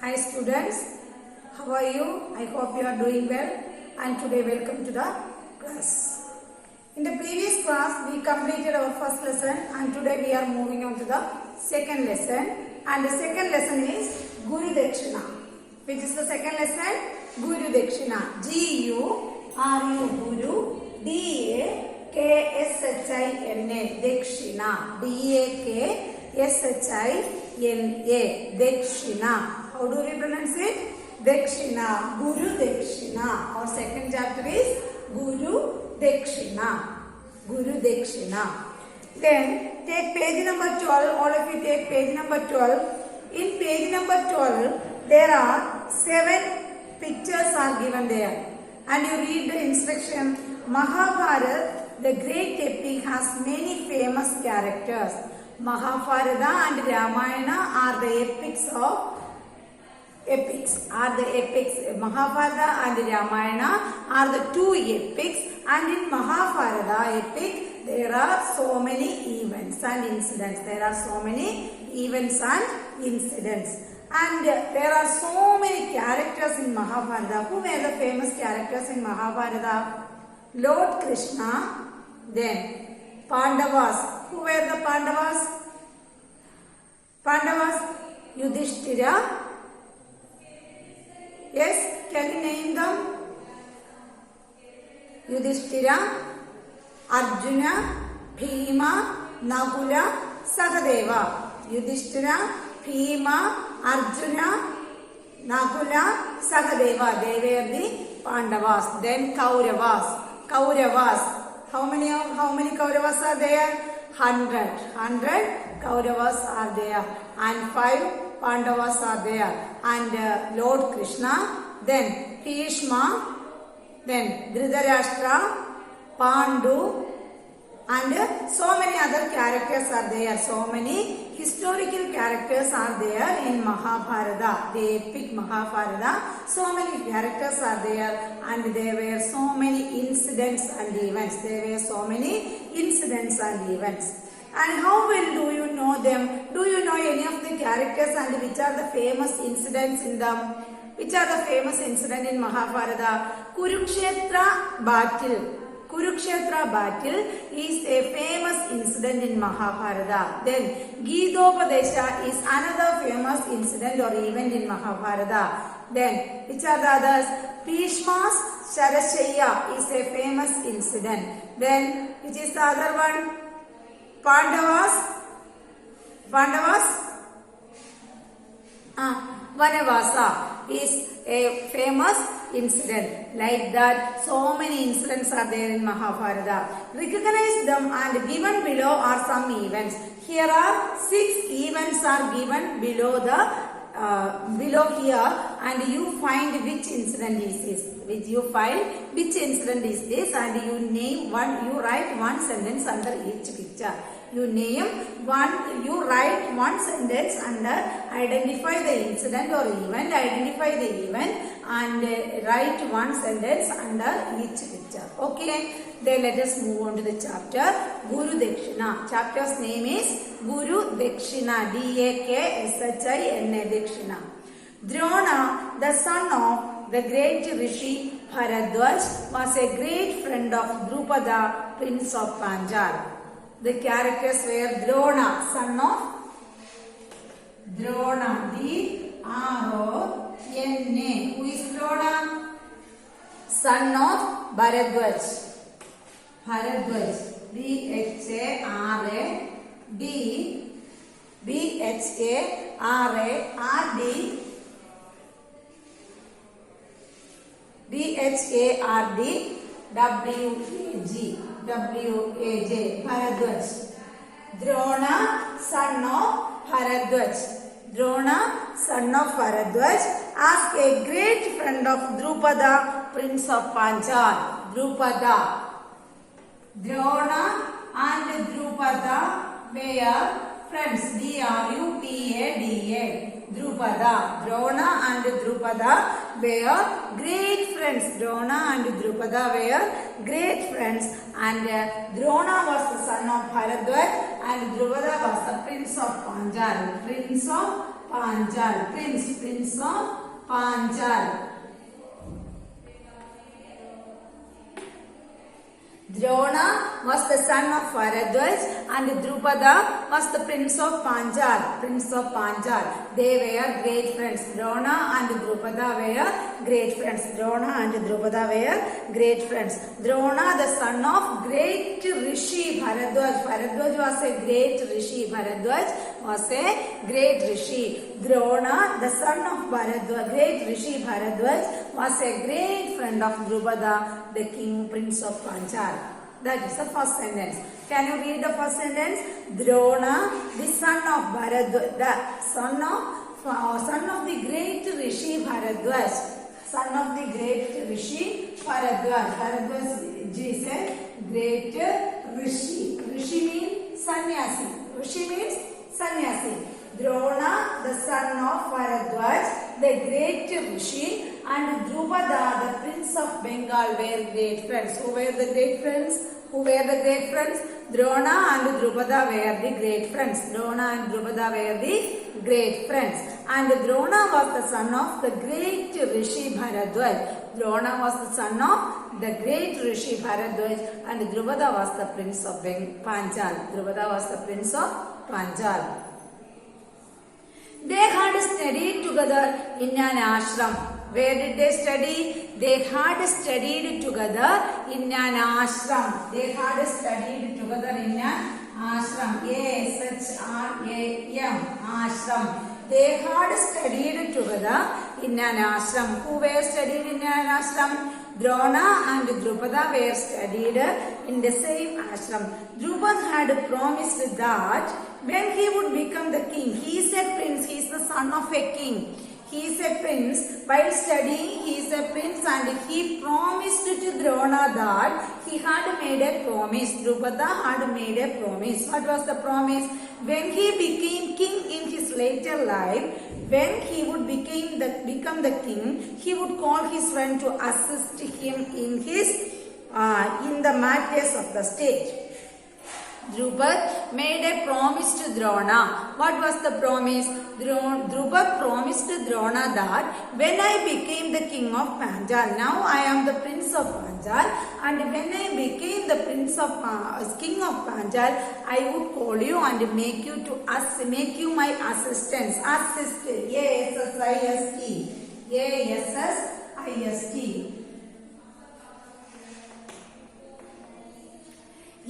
Hi students, how are you? I hope you are doing well and today welcome to the class. In the previous class we completed our first lesson and today we are moving on to the second lesson and the second lesson is Guru Dakshina. Which is the second lesson? Guru Dakshina. G-U-R-U Guru D-A-K-S-H-I-N-A Dakshina D-A-K-S-H-I-N-A Dakshina. How do we pronounce it? Dakshina. Guru Dakshina. Our second chapter is Guru Dakshina. Guru Dakshina. Then take page number 12. All of you take page number 12. In page number 12, there are 7 pictures are given there. And you read the instruction. Mahabharata, the great epic, has many famous characters. Mahabharata and Ramayana are the epics. Mahabharata and Ramayana are the two epics, and in Mahabharata epic there are so many events and incidents. And there are so many characters in Mahabharata. Who were the famous characters in Mahabharata? Lord Krishna, then Pandavas. Who were the Pandavas? Yudhishthira. Yes, can you name them? Yudhishthira, Arjuna, Bhima, Nakula, Sahadeva. Yudhishthira, Bhima, Arjuna, Nakula, Sahadeva. They were the Pandavas. Then Kauravas. How many Kauravas are there? 100 Kauravas are there. And 5 Pandavas are there. And Lord Krishna, then Bhishma, then Dhritarashtra, Pandu, and so many other characters are there. So many historical characters are there in Mahabharata, the epic Mahabharata. So many characters are there, and there were so many incidents and events. And how well do you know them? Do you know any of the characters and which are the famous incidents in them? Which are the famous incidents in Mahabharata? Kurukshetra battle is a famous incident in Mahabharata. Then Gitopadesha is another famous incident or event in Mahabharata. Then which are the others? Bhishma's Sharashaya is a famous incident. Then which is the other one? Pandavas Vanavasa is a famous incident. Like that, so many incidents are there in Mahabharata. Recognize them and given below are some events. Here are 6 events are given below here, and you find which incident is this. And you name one. You write one sentence under each picture. You write one sentence under, identify the incident or event, and write one sentence under each picture. Okay, then let us move on to the chapter Guru Dakshina. Chapter's name is Guru Dakshina, D-A-K-S-H-I-N-A Dakshina. Drona, the son of the great Rishi Bharadwaj, was a great friend of Drupada, prince of Panchal. The characters were Drona, son of Drona, D-R-O-N-A. Who is Drona? Son of Bharadwaj. B-H-A-R-A-D-W-A-J. Bharadwaj. Drona, son of Bharadwaj, as a great friend of Drupada, prince of Panchal. Drona and Drupada were friends. D-R-U-P-A-D-A. Drona and Drupada were great friends. And Drona was the son of Bharadwaj and Drupada was the prince of Panchal. Panchal. Prince of Panchal. Drona was the son of Bharadwaj and Drupada was the prince of Panchal. Prince of Panchal. They were great friends. Drona and Drupada were great friends. Drona and Drupada were great friends. Drona, the son of great Rishi Bharadwaj. Bharadwaj was a great Rishi. Bharadwaj was a great Rishi. Drona, the son of Bharadwaj, great Rishi Bharadwaj, was a great friend of Drupada, the king, prince of Panchal. That is the first sentence. Can you read the first sentence? Drona, the son of Bharadwaj, the son of the great Rishi Bharadwaj. Son of the great Rishi Bharadwaj. Bharadwaj is a great Rishi. Rishi means sannyasi. Rishi means sannyasi. Drona, the son of Bharadwaj, the great Rishi, and Drupada, the prince of Bengal, were great friends. Who were the great friends? Who were the great friends? Drona and Drupada were the great friends. Drona and Drupada were the great friends. And Drona was the son of the great Rishi Bharadwaj. Drona was the son of the great Rishi Bharadwaj, and Drupada was the prince of Panchal. Drupada was the prince of Panchal. They had studied together in an ashram. Where did they study? They had studied together in an ashram. They had studied together in an ashram. A-S-H-R-A-M. Ashram. They had studied together in an ashram. Who were studied in an ashram? Drona and Drupada were studied in the same ashram. Drupada had promised that when he would become the king, he is a prince, he is the son of a king. He is a prince. While studying, he is a prince, and he promised to Drona that he had made a promise. Drupada had made a promise. What was the promise? When he became king in his later life, when he would become the king, he would call his friend to assist him in the matters of the state. Drupada made a promise to Drona. What was the promise? Drupada promised to Drona that when I became the king of Panchal, now I am the prince of Panchal, and when I became the king of Panchal, I would call you and make you my assistants. Assist. A-S-S-I-S-T. A-S-S-I-S-T.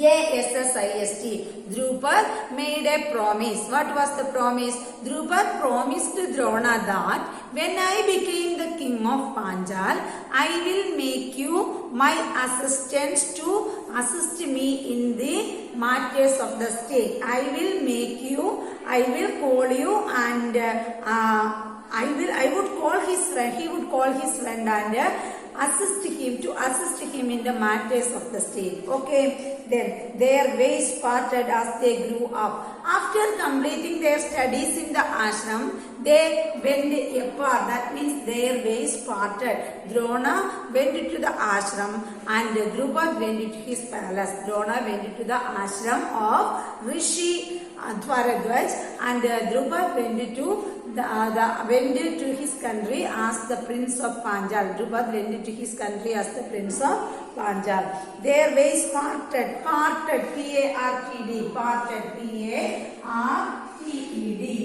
A-S-S-I-S-T. Drupada made a promise. What was the promise? Drupada promised to Drona that when I became the king of Panchal, I will make you my assistants to assist me in the matters of the state. I will call you, and I would call his friend. He would call his friend and assist him in the matters of the state. Okay. Then their ways parted as they grew up. After completing their studies in the ashram, they went apart. That means their ways parted. Drona went into the ashram and Drupada went into his palace. Drona went into the ashram of Rishi Bharadwaj, and Drupada went to his country as the prince of Panchal. Drupada went into his country as the prince of Panchal. Their ways parted, P-A-R-T-D, parted, P-A-R-T-E-D,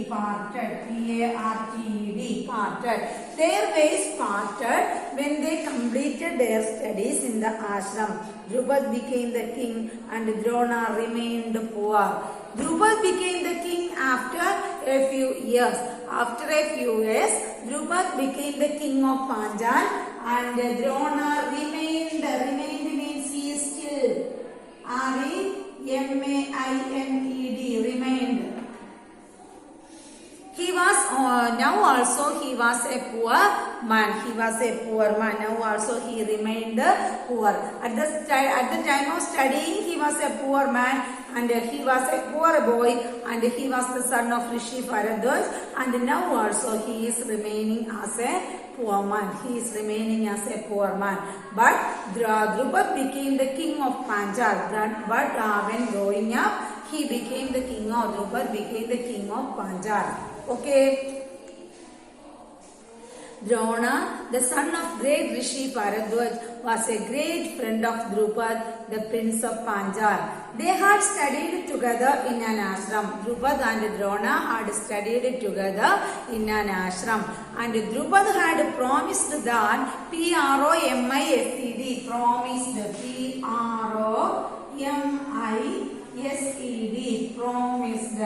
parted, P-A-R-T-E-D, parted. Their ways parted when they completed their studies in the ashram. Drupada became the king and Drona remained poor. Drupada became the king after a few years. After a few years, Drupada became the king of Panchal, and Drona remained. Remained means he is still. R-E-M-A-I-N-E-D, remained. He was now also he was a poor man. He was a poor man. Now also he remained poor. At the time of studying, he was a poor man, and he was a poor boy, and he was the son of Rishi Bharadwaj, and now also he is remaining as a poor man. He is remaining as a poor man. But Drupada became the king of Panchal. But when growing up, he became the king of Drupada became the king of Panchal. Okay. Drona, the son of great Rishi Bharadwaj, was a great friend of Drupad, the prince of Panchal. They had studied together in an ashram. Drupad and Drona had studied together in an ashram. And Drupad had promised that P-R-O-M-I-S-E-D, promised, P-R-O-M-I-S-E-D, promised,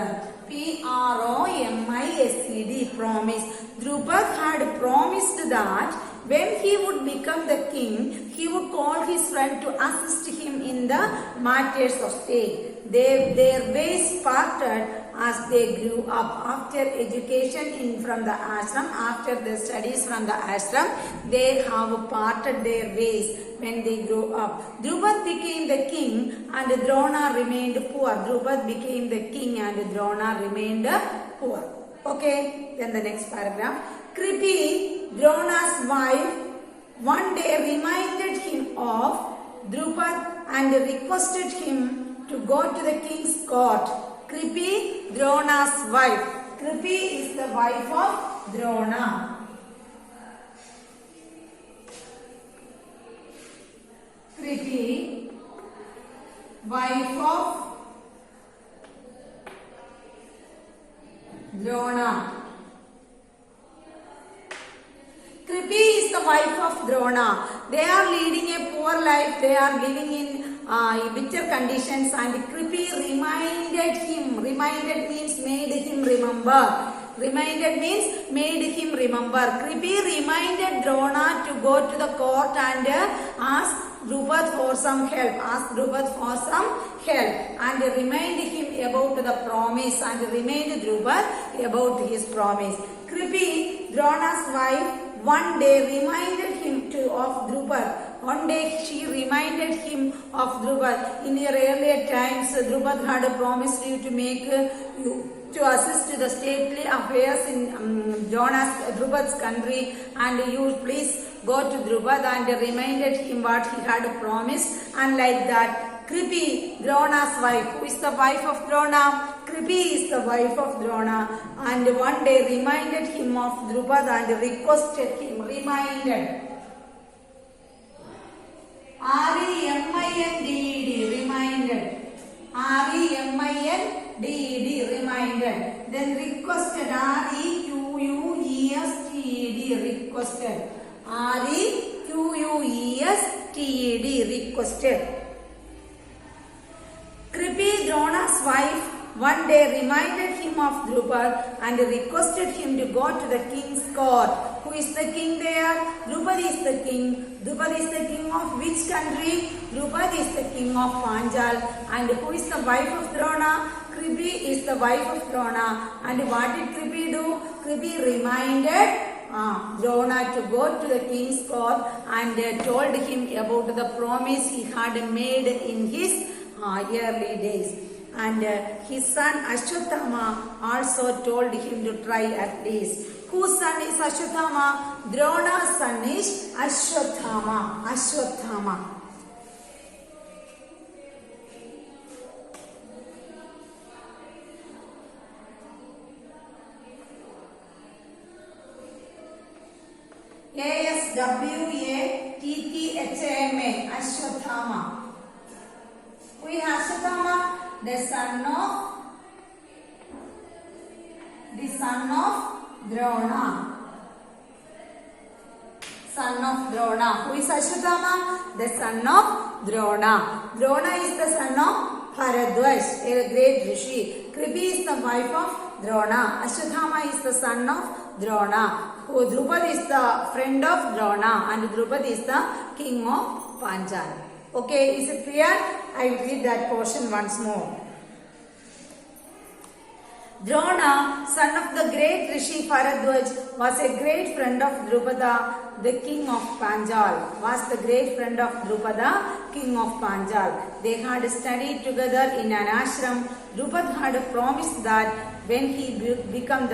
P-R-O-M-I-S-E-D, promise. Drupad had promised that when he would become the king, he would call his friend to assist him in the matters of state. Their ways parted as they grew up. After education from the ashram, after the studies from the ashram, they have parted their ways when they grew up. Drupad became the king and Drona remained poor. Drupad became the king and Drona remained poor. Okay, then the next paragraph. Kripi, Drona's wife, one day reminded him of Drupad and requested him to go to the king's court. Kripi, Drona's wife. Kripi is the wife of Drona. Kripi, wife of Drona. Kripi is the wife of Drona. They are leading a poor life. They are living in bitter conditions, and Kripi reminded him. Reminded means made him remember. Reminded means made him remember. Kripi reminded Drona to go to the court and ask Drupad for some help. Ask Drupad for some help and remind him about the promise and remind Drupad about his promise. Kripi, Drona's wife, one day reminded him of Drupad. One day she reminded him of Drupad. In your earlier times, Drupad had promised you to make to assist the stately affairs in Drupad's country, and you please go to Drupad, and reminded him what he had promised. And like that, Kripi, Drona's wife, who is the wife of Drona? Kripi is the wife of Drona, and one day reminded him of Drupad and requested him, reminded. R-E-M-I-N-D-E-D, reminded. R-E-M-I-N-D-E-D, reminded. Then requested, R-E-Q-U-E-S-T-E-D, requested. R-E-Q-U-E-S-T-E-D, requested. Kripi, Drona's wife, one day reminded him of Drupad and requested him to go to the king's court. Who is the king there? Drupad is the king. Drupad is the king of which country? Drupad is the king of Panchal. And who is the wife of Drona? Kripi is the wife of Drona. And what did Kripi do? Kripi reminded Drona to go to the king's court and told him about the promise he had made in his early days. And his son Ashwatthama also told him to try at least. Whose son is Ashwatthama? Drona's son is Ashwatthama. Ashwatthama. A-S-W-A-T-T-H-A-M-A. Ashwatthama. We have Ashwatthama, the son of Drona. Son of Drona. Who is Ashwatthama? The son of Drona. Drona is the son of Bharadwaj, a great rishi. Kripi is the wife of Drona. Ashwatthama is the son of Drona. Drupad is the friend of Drona, and Drupad is the king of Panchal. Okay, is it clear? I will read that portion once more. Drona, son of the great Rishi Bharadwaj, was a great friend of Drupada, the king of Panchal. Was the great friend of Drupada, king of Panchal. They had studied together in an ashram. Drupad had promised that when he would become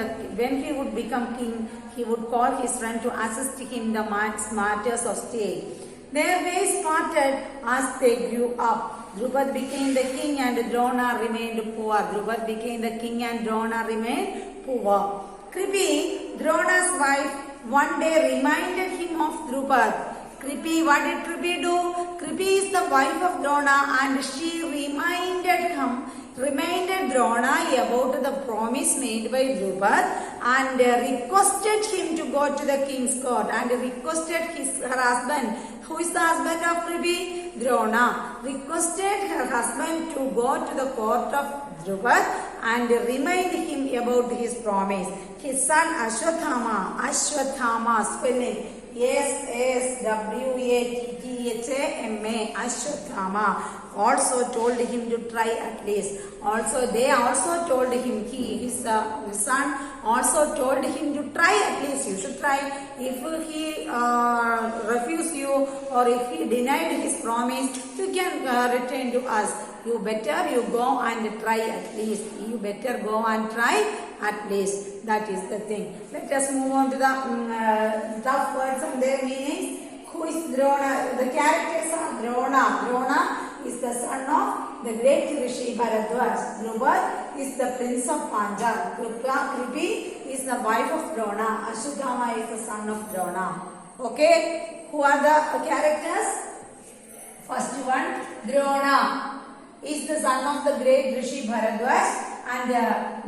king, he would call his friend to assist him in the matters of state. Their ways parted as they grew up. Drupad became the king and Drona remained poor. Kripi, Drona's wife, one day reminded him of Drupad. Kripi, what did Kripi do? Kripi is the wife of Drona and she reminded Drona about the promise made by Drupad and requested him to go to the king's court and requested her husband. Who is the husband of Kripi? Drona. Requested her husband to go to the court of Drupad and remind him about his promise. His son Ashwathama spelling Swatthama, Ashwathama, also told him to try at least. They also told him, his son also told him to try at least. You should try. If he refused you or if he denied his promise, you can return to us. You go and try at least. You better go and try at least. That is the thing. Let us move on to the tough words and their meanings. Who is Drona? The characters are Drona. Drona is the son of the great Rishi Bharadwaj. Drupad is the prince of Panchal. Kripi is the wife of Drona. Ashwathama is the son of Drona. Okay? Who are the characters? First one, Drona is the son of the great Rishi Bharadwaj and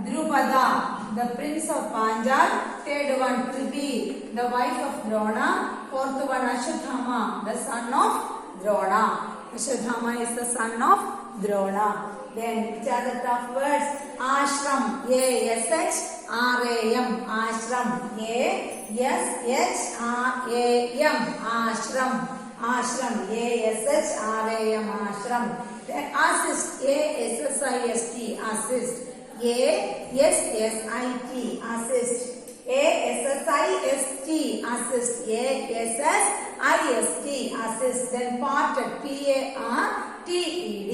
Drupada, the prince of Panchal. Third one, Kripi, the wife of Drona. Fourth one, Ashwathama, the son of Drona. Ashwathama is the son of Drona. Then, which are the tough words? Ashram, A-S-H-R-A-M, Ashram, A-S-H-R-A-M, Ashram, Ashram, A-S-H-R-A-M, Ashram. Then assist, A-S-S-I-S-T, assist, A-S-S-I-T, assist, A-S-S-I-S-T, assist, A-S-S-I-S-T, assist. Then parted, P-A-R-T-E-D.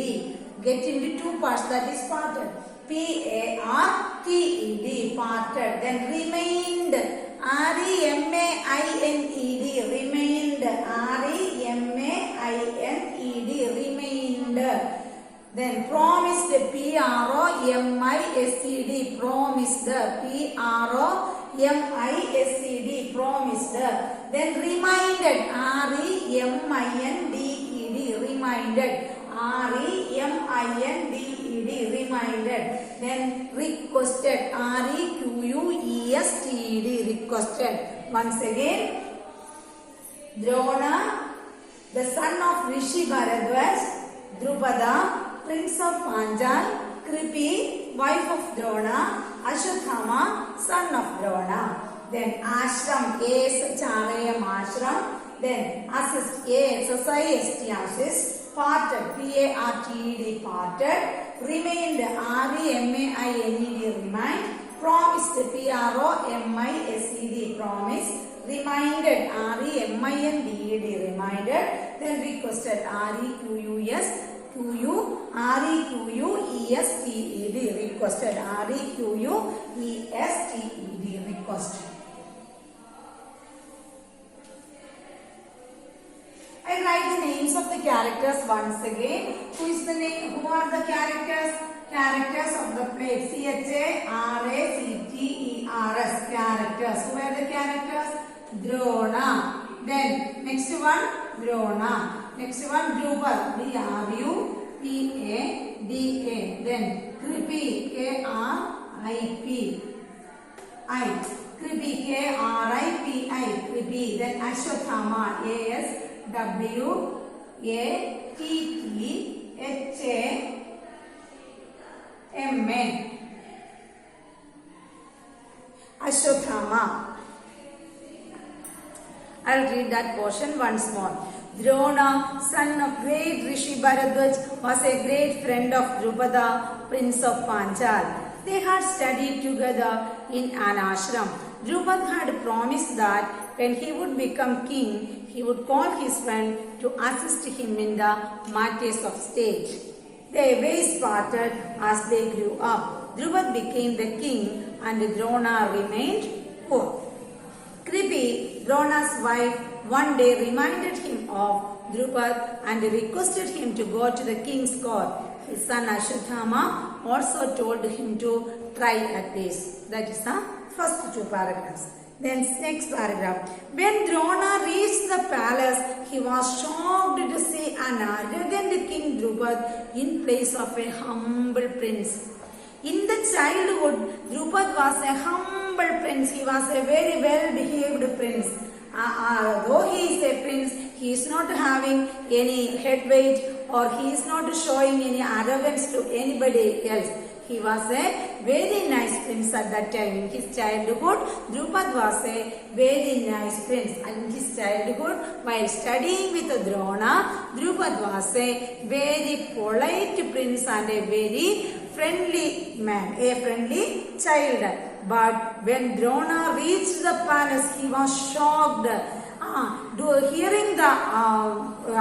Get into two parts, that is parted. P-A-R-T-E-D, parted. Then remained, R-E-M-A-I-N-E-D, remained, R-E-M-A-I-N-E-D, remained. Then promised, P-R-O-M-I-S-E-D, promised, P-R-O-M-I-S-E-D, promised. Then reminded, R-E-M-I-N-D-E-D, reminded, R-E-M-I-N-D-E-D, reminded. Then requested, R-E-Q-U-E-S-T-E-D, requested. Once again, Drona, the son of Rishi Bharadwaj, Drupada, prince of Panchal, Kripi, wife of Drona, Ashwathama, son of Drona. Then Ashram, A-S-H-R-A-M, Ashram. Then assist, A-S-S-I-S-T, assist. Parted, P-A-R-T-E-D, parted. Remained, R-E-M-A-I-N-E-D, remind. Promised, P-R-O-M-I-S-E-D, promise. Reminded, R-E-M-I-N-D-E-D, reminded. Then requested, R-E-Q-U-E-S-T-E-D, requested, R-E-Q-U-E-S-T-E-D, requested. I write the names of the characters once again. Who are the characters? Characters of the play. C-H-A-R-A-C-T-E-R-S. Characters. Who are the characters? Drona. Then next one, Drona. Next one, Drupad. D-R-U-P-A-D-A. Then Kripi. K-R-I-P-I. Kripi. K-R-I-P-I. Kripi. Then Ashwathama. A-S-W-A-T-T-H-A-M-A. Ashwathama. I'll read that portion once more. Drona, son of great Rishi Bharadwaj, was a great friend of Drupada, prince of Panchal. They had studied together in an ashram. Drupad had promised that when he would become king, he would call his friend to assist him in the matters of state. Their ways parted as they grew up. Drupad became the king and Drona remained poor. Kripi, Drona's wife, one day reminded him of Drupad and requested him to go to the king's court. His son Ashwathama also told him to try at least. That is the first two paragraphs. Then next paragraph. When Drona reached the palace, he was shocked to see an arrogant King Drupad in place of a humble prince. In the childhood, Drupad was a humble prince. He was a very well-behaved prince. Though he is a prince, he is not having any head weight or he is not showing any arrogance to anybody else. He was a very nice prince at that time. In his childhood, Drupad was a very nice prince. And in his childhood, while studying with Drona, Drupad was a very polite prince and a very friendly man, a friendly child. But when Drona reached the palace, he was shocked. Hearing the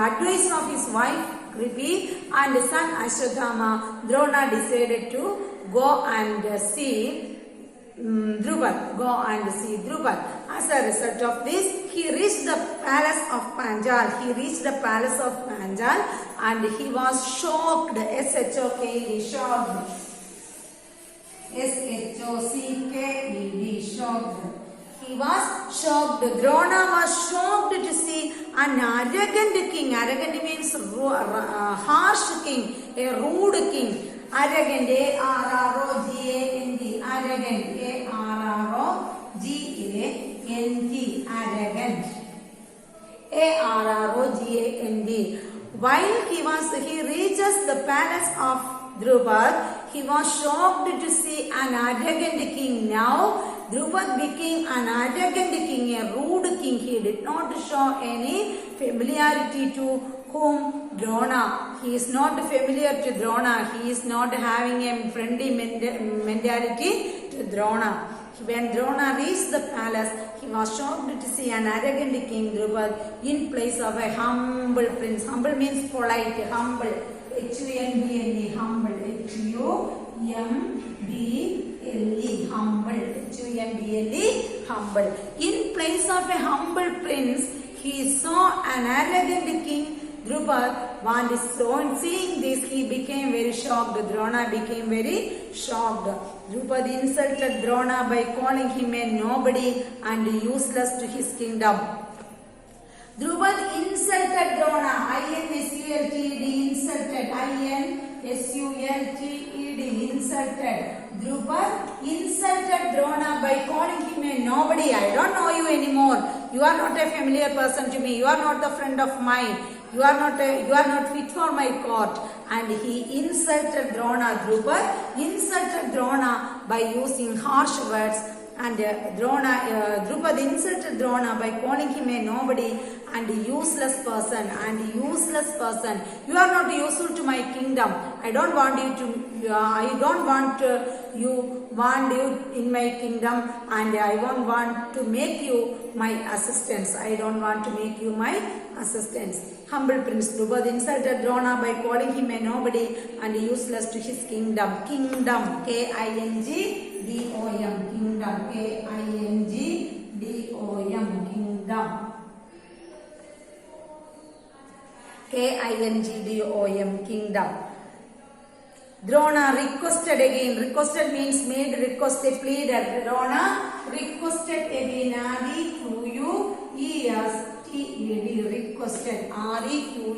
advice of his wife Kripi and son Ashwatthama, Drona decided to go and see Drupad. As a result of this, he reached the palace of Panchal. And he was shocked. S-H-O-K-E-D, shocked. S-H-O-C-K-E-D, shocked. He was shocked. Drona was shocked to see an arrogant king. Arrogant means harsh king, a rude king. Arrogant, A-R-R-O-G-A-N-T, arrogant, A-R-R-O-G-A-N-T, arrogant, A-R-R-O-G-A-N-T. While he reaches the palace of Drupad, he was shocked to see an arrogant king. Now, Drupad became an arrogant king, a rude king. He did not show any familiarity to whom? Drona. He is not familiar to Drona. He is not having a friendly mentality to Drona. When Drona reached the palace, he was shocked to see an arrogant king Drupad in place of a humble prince. Humble means polite, humble. H-U-M-B-L-E, humble. H-U-M-B-L-E, humble. H-U-M-B-L-E, humble. In place of a humble prince, he saw an arrogant king Drupad. And seeing this, he became very shocked. Drona became very shocked. Drupad insulted Drona by calling him a nobody and useless to his kingdom. Drupad insulted Drona. I-N-S-U-L-T-E-D, insulted. I-N-S-U-L-T-E-D, insulted. Drupad insulted Drona by calling him a nobody. I don't know you anymore. You are not a familiar person to me. You are not the friend of mine. You are not fit for my court. And he insulted Drona. Drupad insulted Drona by using harsh words. And Drupad insulted Drona by calling him a nobody and useless person. You are not useful to my kingdom. I don't want you in my kingdom, and I don't want to make you my assistants. Humble Prince Drupad insulted Drona by calling him a nobody and useless to his kingdom. Kingdom, K-I-N-G-D-O-M, kingdom, K-I-N-G-D-O-M, kingdom. K-I-N-G-D-O-M, kingdom. Drona requested again. Requested means made request, a pleader. Drona requested again. R-E-Q-U-E-S-T-E-D, requested. R-E-Q-U-E-S-T-E-D,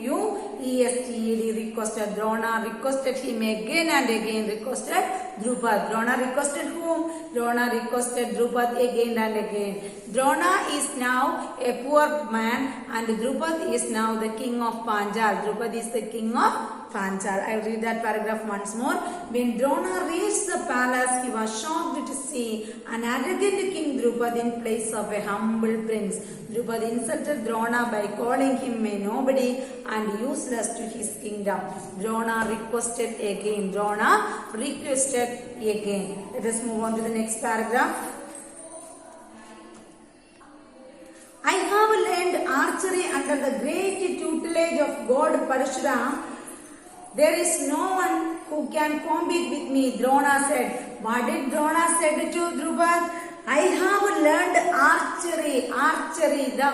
requested. Drona requested him again and again. Requested Drupad. Drona requested whom? Drona requested Drupad again and again. Drona is now a poor man and Drupad is now the king of Panchal. Drupad is the king of Panchal. I will read that paragraph once more. When Drona reached the palace, he was shocked to see an arrogant king Drupad in place of a humble prince. Drupad insulted Drona by calling him a nobody and useless to his kingdom. Drona requested again. Let us move on to the next paragraph. I have learned archery under the great tutelage of God Parashuram. There is no one who can compete with me, Drona said. What did Drona say to Drupad? I have learned archery, the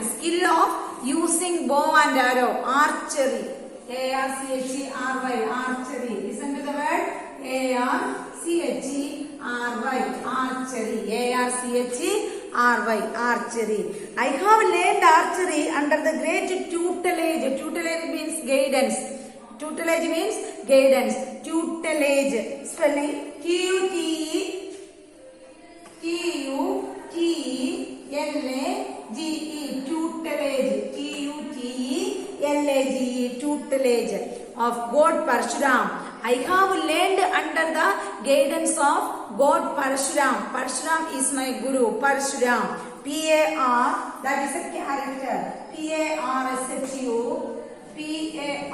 skill of using bow and arrow, archery. A-R-C-H-E-R-Y, archery. Listen to the word A-R-C-H-E-R-Y. R-Y, archery, A-R-C-H-E-R-Y, archery. I have learned archery under the great tutelage. Tutelage means guidance. Tutelage means guidance. Tutelage. Spelling T-U-T-E-L-A-G-E. Tutelage. T-U-T-E-L-A-G-E. Tutelage of God Parshuram. I have learned under the guidance of God Parshuram. Parshuram is my guru. Parshuram. P-A-R, that is a character. P-A-R-S-H-U, P-A-R-S-H-U-R-A-M.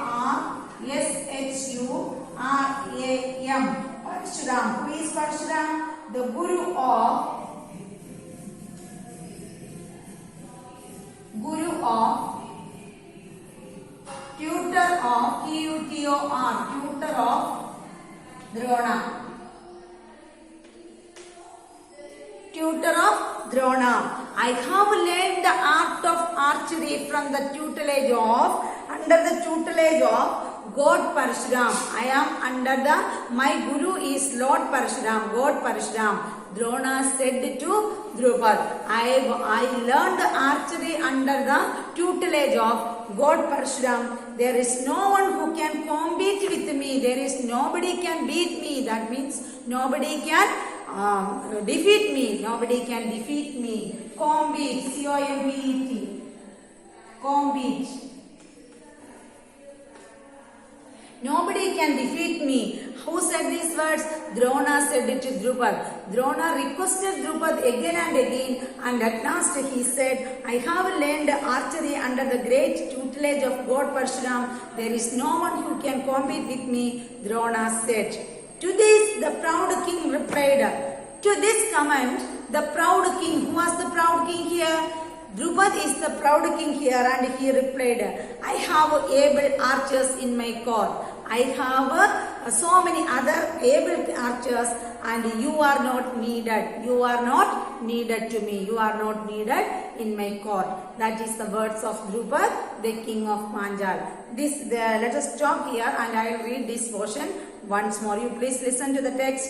Parshuram. Who is Parshuram? The guru of tutor of T-U-T-O-R, tutor of Drona. Tutor of Drona. I have learned the art of archery from the tutelage of, under the tutelage of God Parshuram. I am under the, my guru is Lord Parshuram, God Parshuram. Drona said to Drupad, I learned archery under the tutelage of God Parshuram. There is no one who can compete with me. There is nobody can beat me. That means nobody can defeat me. Nobody can defeat me. Compete. C-O-M-P-E-T. Compete. Nobody can defeat me. Who said these words? Drona said it to Drupad. Drona requested Drupad again and again, and at last he said, I have learned archery under the great tutelage of God Parshuram. There is no one who can compete with me, Drona said. To this the proud king replied. To this comment, the proud king, who was the proud king here? Drupad is the proud king here, and he replied, I have able archers in my court. I have so many other able archers, and you are not needed. You are not needed to me. You are not needed in my court. That is the words of Drupad, the king of Panchal. Let us stop here, and I will read this portion once more. You please listen to the text.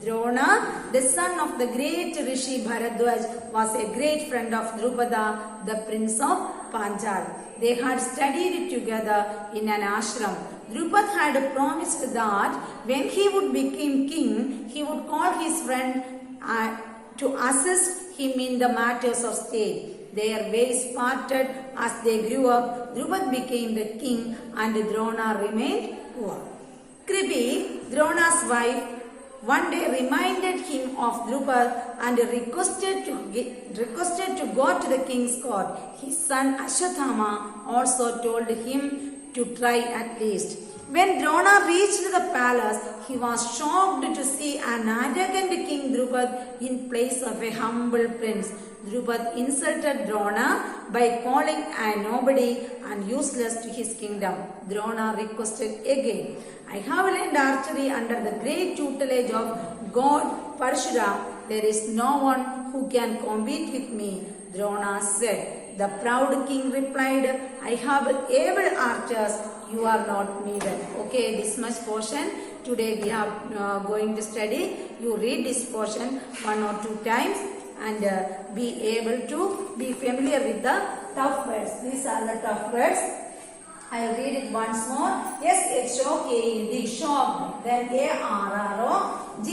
Drona, the son of the great Rishi Bharadwaj, was a great friend of Drupada, the prince of Panchal. They had studied together in an ashram. Drupad had promised that when he would become king, he would call his friend to assist him in the matters of state. Their ways parted as they grew up. Drupad became the king and Drona remained poor. Kripi, Drona's wife, one day reminded him of Drupad and requested to go to the king's court. His son Ashwathama also told him to try at least. When Drona reached the palace, he was shocked to see an arrogant king Drupad in place of a humble prince. Drupad insulted Drona by calling a nobody and useless to his kingdom. Drona requested again. I have learned archery under the great tutelage of God Parshuram. There is no one who can compete with me, Drona said. The proud king replied, I have able archers, you are not needed. Okay, this much portion today we are going to study. You read this portion 1 or 2 times and be able to be familiar with the tough words. These are the tough words. I will read it once more. S-H-O-K-E-D, shocked. Then A-R-R-O-G-A-N-T,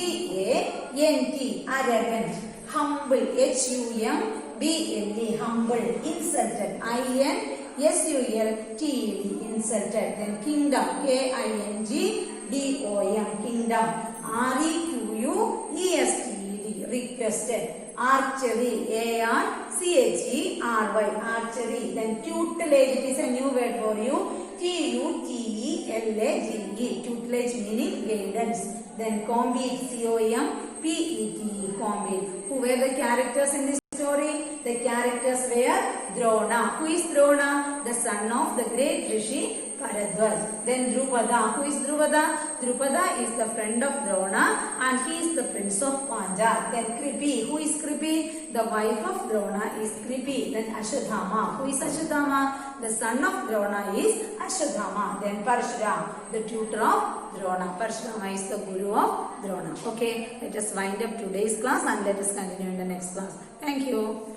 arrogant. Humble, H-U-M-B-L-E, humble. Insulted, I-N-S-U-L-T-E-D, insulted. Then kingdom, K-I-N-G-D-O-M, kingdom. R-E-Q-U-E-S-T-E-D, requested. Archery, A-R-C-H-E-R-Y, archery. Then tutelage, it is a new word for you. T-U-T-E-L-A-G-E, tutelage meaning guidance. Then compete, C-O-M-P-E-T-E, compete. Who were the characters in this story? The characters were Drona. Who is Drona? The son of the great Rishi Bharadwaj. Then Drupada. Who is Drupada? Drupada is the friend of Drona and he is the prince of Panjal. Then Kripi. Who is Kripi? The wife of Drona is Kripi. Then Ashwadhama. Who is Ashwadhama? The son of Drona is Ashwadhama. Then Parshuram, the tutor of Drona. Parshurama is the guru of Drona. Okay, let us wind up today's class and let us continue in the next class. Thank you.